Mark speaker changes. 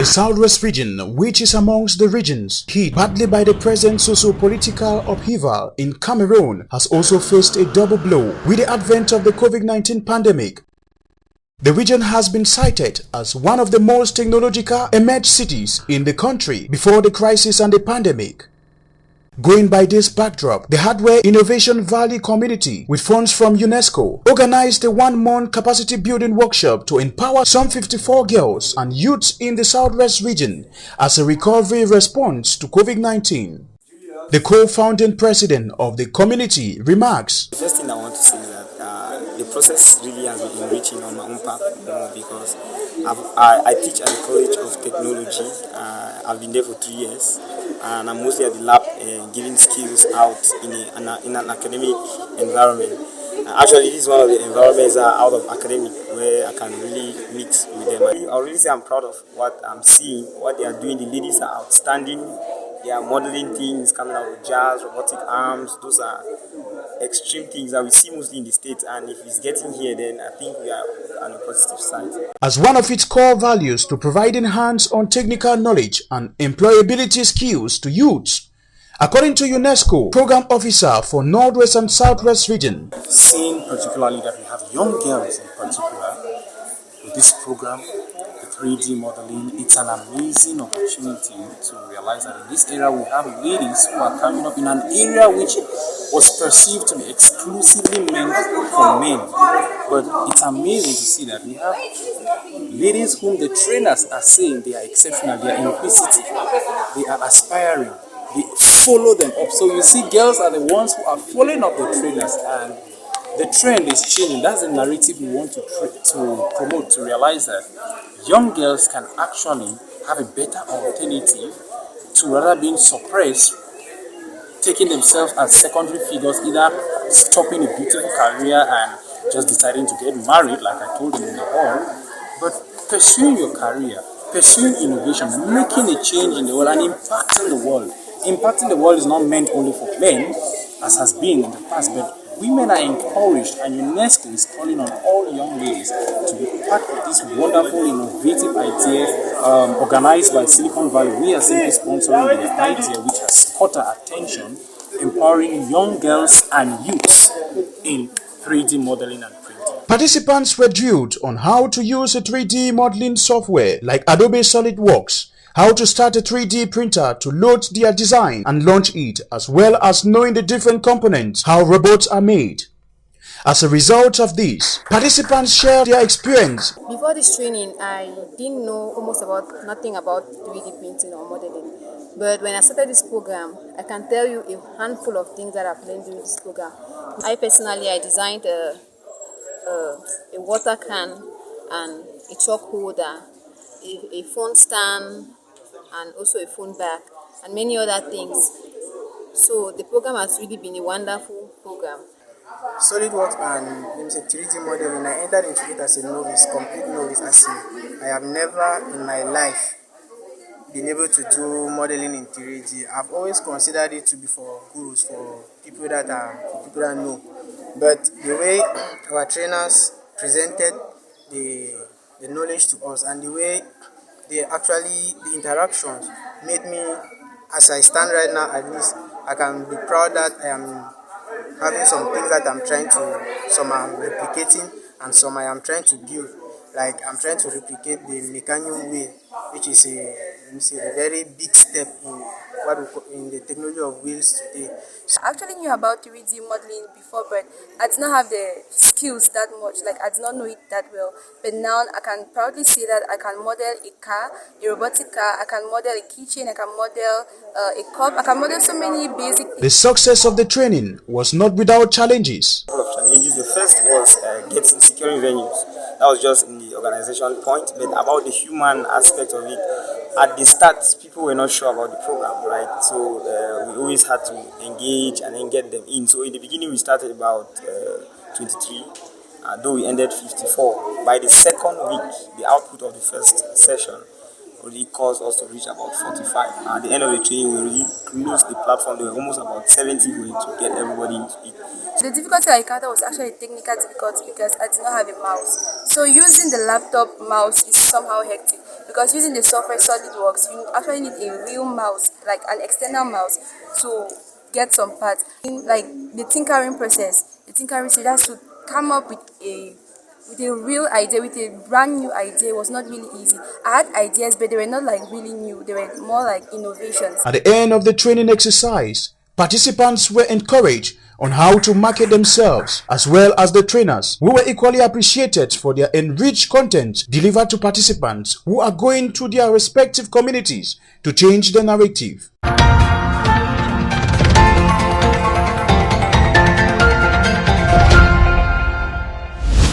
Speaker 1: Southwest region, which is amongst the regions hit badly by the present socio-political upheaval in Cameroon, has also faced a double blow with the advent of the COVID-19 pandemic. The region has been cited as one of the most technological emerged cities in the country before the crisis and the pandemic. Going by this backdrop, the Hardware Innovation Valley community, with funds from UNESCO, organized a one-month capacity building workshop to empower some 54 girls and youths in the Southwest region as a recovery response to COVID-19. The co-founding president of the community remarks,
Speaker 2: "The first thing I want to say is that the process really has been enriching on my own path, because I teach at the College of Technology. I've been there for 3 years. And I'm mostly at the lab giving skills out in an academic environment. Actually, this is one of the environments out of academic where I can really mix with them. I really say I'm proud of what I'm seeing, what they are doing. The ladies are outstanding. They are modeling things, coming out with jazz, robotic arms. Those are extreme things that we see mostly in the States, and if it's getting here, then I think we are on a positive side.
Speaker 1: As one of its core values to providing hands-on technical knowledge and employability skills to youths, according to UNESCO Program Officer for Northwest and Southwest region.
Speaker 3: Seeing particularly that we have young girls in particular with this program, the 3D modeling, it's an amazing opportunity to realize that in this area we have ladies who are coming up in an area which was perceived to be exclusively meant for men. But it's amazing to see that we have ladies whom the trainers are saying they are exceptional, they are inquisitive, they are aspiring, they follow them up. So you see, girls are the ones who are following up the trainers, and the trend is changing. That's the narrative we want to promote, to realize that young girls can actually have a better alternative to rather being suppressed, taking themselves as secondary figures, either stopping a beautiful career and just deciding to get married, like I told them in the hall, but pursuing your career, pursuing innovation, making a change in the world and impacting the world. Impacting the world is not meant only for men, as has been in the past, but women are encouraged, and UNESCO is calling on all young ladies to be part of this wonderful, innovative idea organized by Silicon Valley. We are simply sponsoring the idea, which has caught our attention, empowering young girls and youths in 3D modeling and printing.
Speaker 1: Participants were drilled on how to use a 3D modeling software like Adobe SolidWorks, how to start a 3D printer to load their design and launch it, as well as knowing the different components, how robots are made. As a result of this, participants shared their experience.
Speaker 4: Before this training, I didn't know nothing about 3D printing or modeling. But when I started this program, I can tell you a handful of things that I've learned during this program. I designed a water can and a chalk holder, a phone stand, and also a phone bag, and many other things. So the program has really been a wonderful program.
Speaker 5: SolidWorks and 3D modeling, I entered into it as a novice, complete novice. I have never in my life been able to do modeling in 3D. I've always considered it to be for gurus, for people that know. But the way our trainers presented the knowledge to us, and the way the interactions made me, as I stand right now, at least I can be proud that I am having some things that some I'm replicating and some I am trying to build. Like I'm trying to replicate the mechanical wheel, which is a very big step in the technology of wheels today.
Speaker 6: I actually knew about 3D modeling before, but I did not have the skills that much. Like I did not know it that well. But now I can proudly say that I can model a car, a robotic car. I can model a keychain. I can model a cup. I can model so many basic things.
Speaker 1: The success of the training was not without challenges.
Speaker 2: A couple of challenges. The first was securing venues. That was just in the organization point, but about the human aspect of it. At the start, people were not sure about the program, right? So we always had to engage and then get them in. So in the beginning, we started about 23, though we ended 54. By the second week, the output of the first session already caused us to reach about 45. At the end of the training, we already closed the platform. There were almost about 70 going to get everybody into it.
Speaker 6: The difficulty I encountered was actually a technical difficulty because I did not have a mouse. So using the laptop mouse is somehow hectic because using the software SolidWorks, you actually need a real mouse, like an external mouse, to get some parts. In like the tinkering process, the tinkering stage has to come up with a real idea, with a brand new idea. It was not really easy. I had ideas, but they were not like really new. They were more like innovations.
Speaker 1: At the end of the training exercise, participants were encouraged on how to market themselves, as well as the trainers, who were equally appreciated for their enriched content delivered to participants who are going to their respective communities to change the narrative.